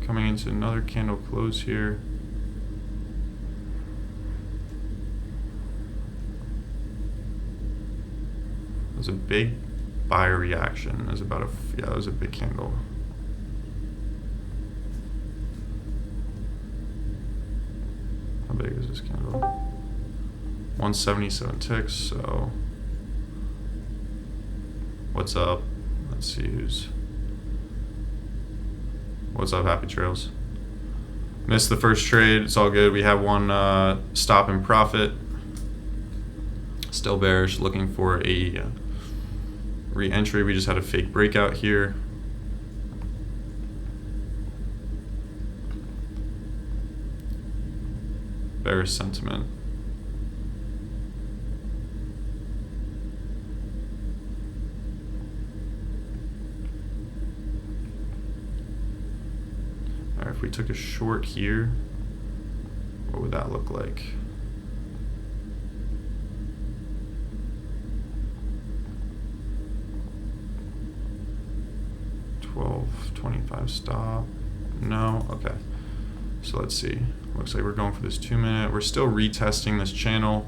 Coming into another candle close here. It was a big buyer reaction. It was about it was a big candle. How big is this candle? 177 ticks, so what's up? Let's see what's up, Happy Trails? Missed the first trade, it's all good. We have one stop in profit. Still bearish, looking for a re-entry. We just had a fake breakout here. Bearish sentiment. Alright, if we took a short here, what would that look like? $12.25 stop. No? Okay. So let's see. Looks like we're going for this 2 minute. We're still retesting this channel.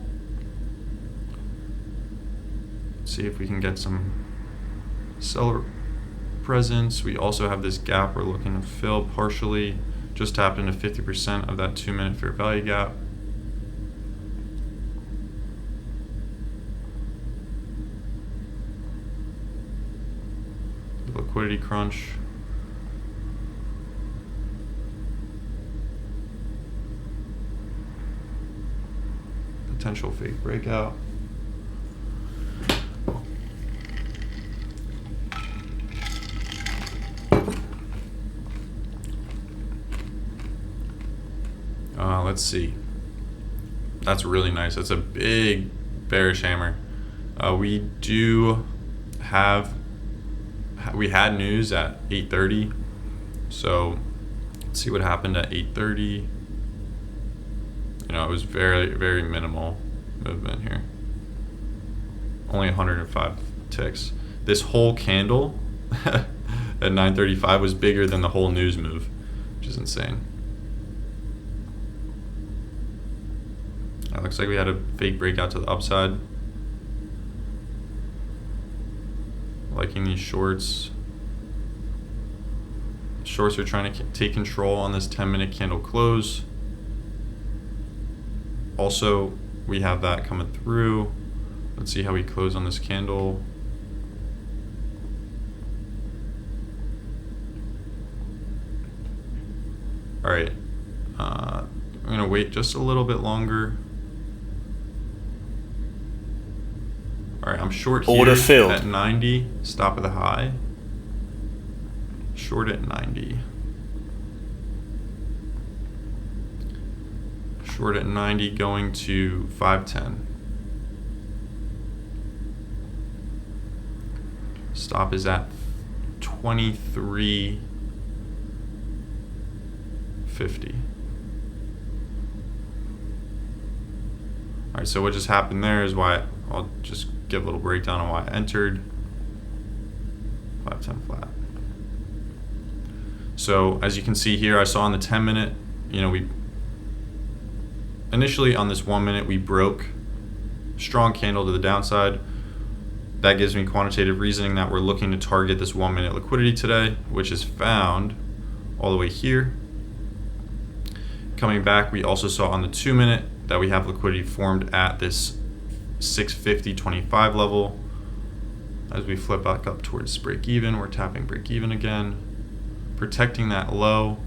Let's see if we can get some seller presence. We also have this gap we're looking to fill partially. Just tapped into 50% of that 2 minute fair value gap. Liquidity crunch. Potential fake breakout. Let's see. That's really nice. That's a big bearish hammer. We had news at 8:30. So let's see what happened at 8:30. You know, it was very, very minimal movement here. Only 105 ticks. This whole candle at 9:35 was bigger than the whole news move, which is insane. It looks like we had a fake breakout to the upside. Liking these shorts. Shorts are trying to take control on this 10-minute candle close. Also, we have that coming through. Let's see how we close on this candle. All right, I'm gonna wait just a little bit longer. All right, I'm short here Order filled at 90, stop at the high. Short at 90. Short at 90 going to 510. Stop is at 23.50. All right, so what just happened there is why I'll just give a little breakdown on why I entered. 510 flat. So as you can see here, I saw on the 10 minute, you know, we initially on this 1 minute, we broke strong candle to the downside. That gives me quantitative reasoning that we're looking to target this 1 minute liquidity today, which is found all the way here. Coming back, we also saw on the 2 minute that we have liquidity formed at this 650.25 level. As we flip back up towards break even, we're tapping break even again, protecting that low.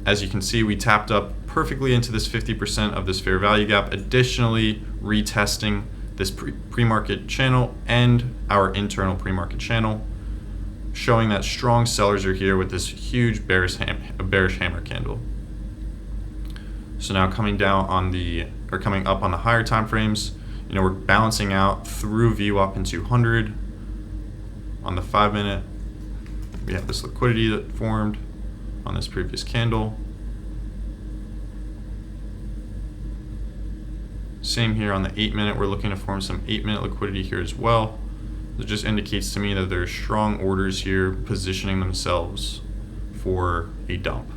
As you can see, we tapped up perfectly into this 50% of this fair value gap, additionally retesting this pre-market channel and our internal pre-market channel, showing that strong sellers are here with this huge bearish hammer candle. So now coming up on the higher time frames, you know, we're balancing out through VWAP in 200. On the 5 minute, we have this liquidity that formed on this previous candle. Same here on the 8 minute, we're looking to form some 8 minute liquidity here as well. It just indicates to me that there's strong orders here positioning themselves for a dump.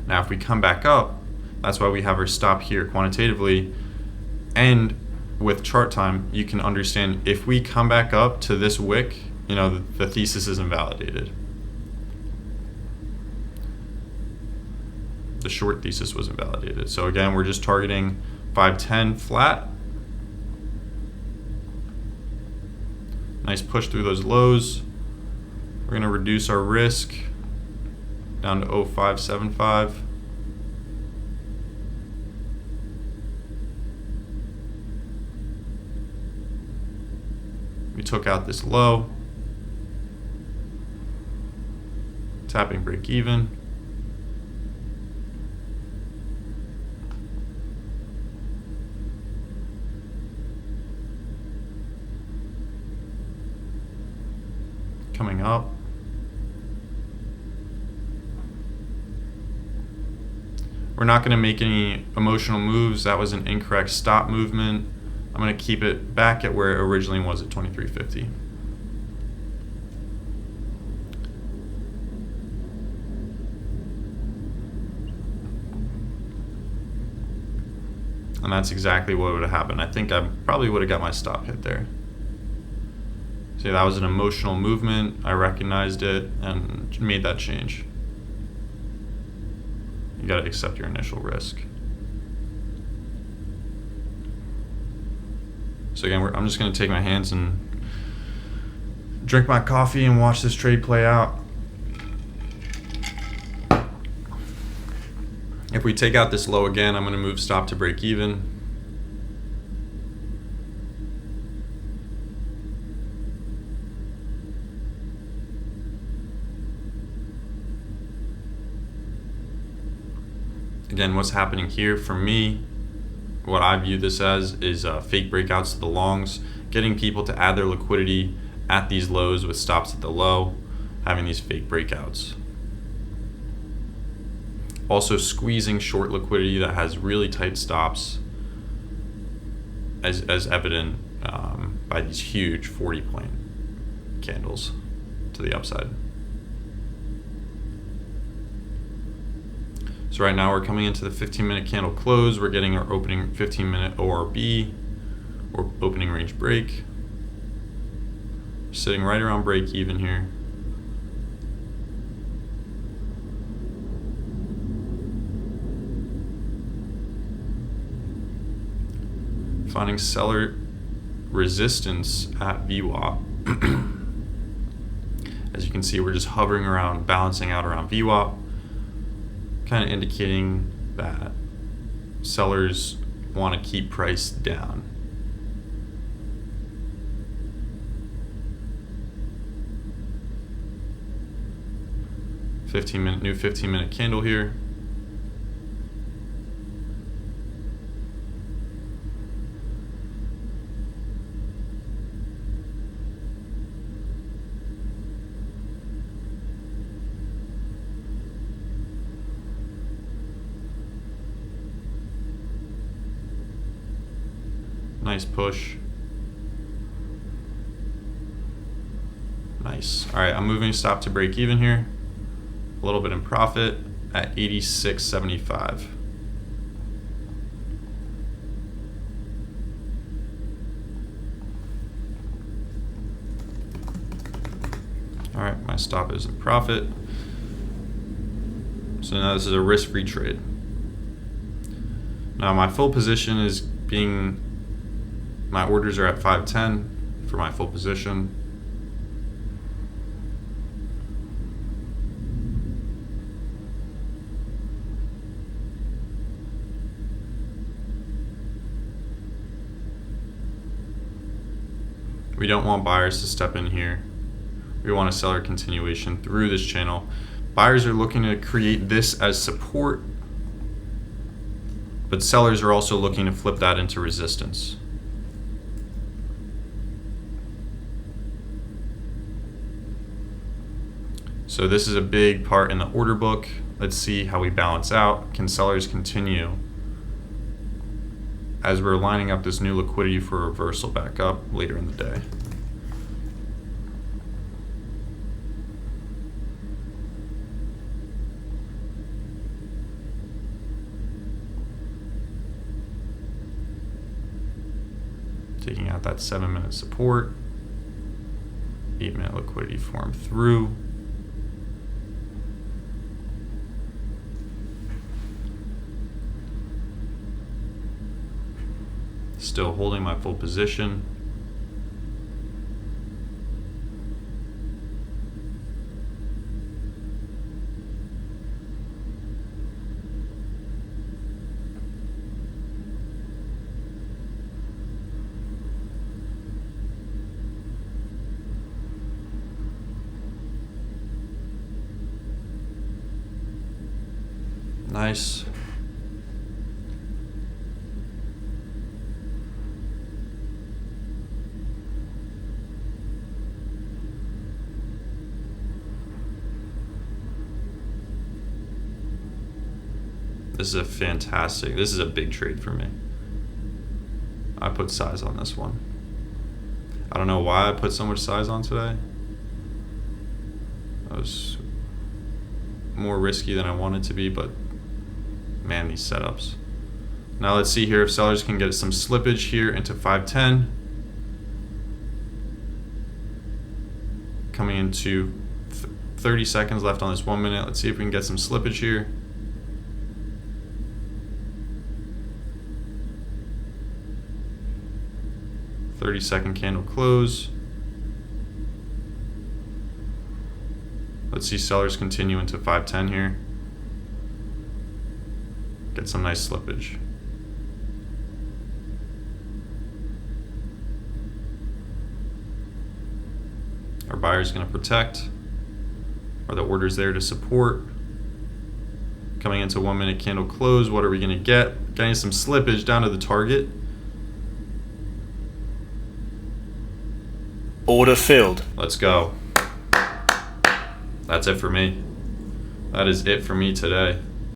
Now, if we come back up, that's why we have our stop here quantitatively. And with chart time, you can understand if we come back up to this wick, the thesis is invalidated. The short thesis was invalidated. So again, we're just targeting 510 flat. Nice push through those lows. We're going to reduce our risk down to 0.575. We took out this low. Tapping break even. Coming up. We're not going to make any emotional moves. That was an incorrect stop movement. I'm going to keep it back at where it originally was at 23.50. And that's exactly what would have happened. I think I probably would have got my stop hit there. See, that was an emotional movement. I recognized it and made that change. You got to accept your initial risk. So again, I'm just going to take my hands and drink my coffee and watch this trade play out. If we take out this low again, I'm going to move stop to break even. Again, what's happening here for me, what I view this as is fake breakouts to the longs, getting people to add their liquidity at these lows with stops at the low, having these fake breakouts. Also squeezing short liquidity that has really tight stops, as evident by these huge 40-point candles to the upside. So right now we're coming into the 15-minute candle close. We're getting our opening 15-minute ORB, or opening range break. Sitting right around break even here. Finding seller resistance at VWAP. As you can see, we're just hovering around, balancing out around VWAP, kind of indicating that sellers want to keep price down. New 15-minute candle here. Nice push. Nice. All right, I'm moving stop to break even here. A little bit in profit at 86.75. All right, my stop is in profit. So now this is a risk-free trade. Now my full position is my orders are at 510 for my full position. We don't want buyers to step in here. We want a seller continuation through this channel. Buyers are looking to create this as support, but sellers are also looking to flip that into resistance. So this is a big part in the order book. Let's see how we balance out. Can sellers continue as we're lining up this new liquidity for a reversal back up later in the day. Taking out that 7-minute support, 8-minute liquidity form through. Still holding my full position. Nice. This is a big trade for me. I put size on this one. I don't know why I put so much size on today. I was more risky than I wanted to be, but man, these setups. Now let's see here if sellers can get some slippage here into 510. Coming into 30 seconds left on this 1 minute. Let's see if we can get some slippage here. Second candle close. Let's see sellers continue into 510 here. Get some nice slippage. Our buyer's going to protect. Are the orders there to support? Coming into 1 minute candle close, what are we going to get? Getting some slippage down to the target. Order filled. Let's go. That's it for me. That is it for me today.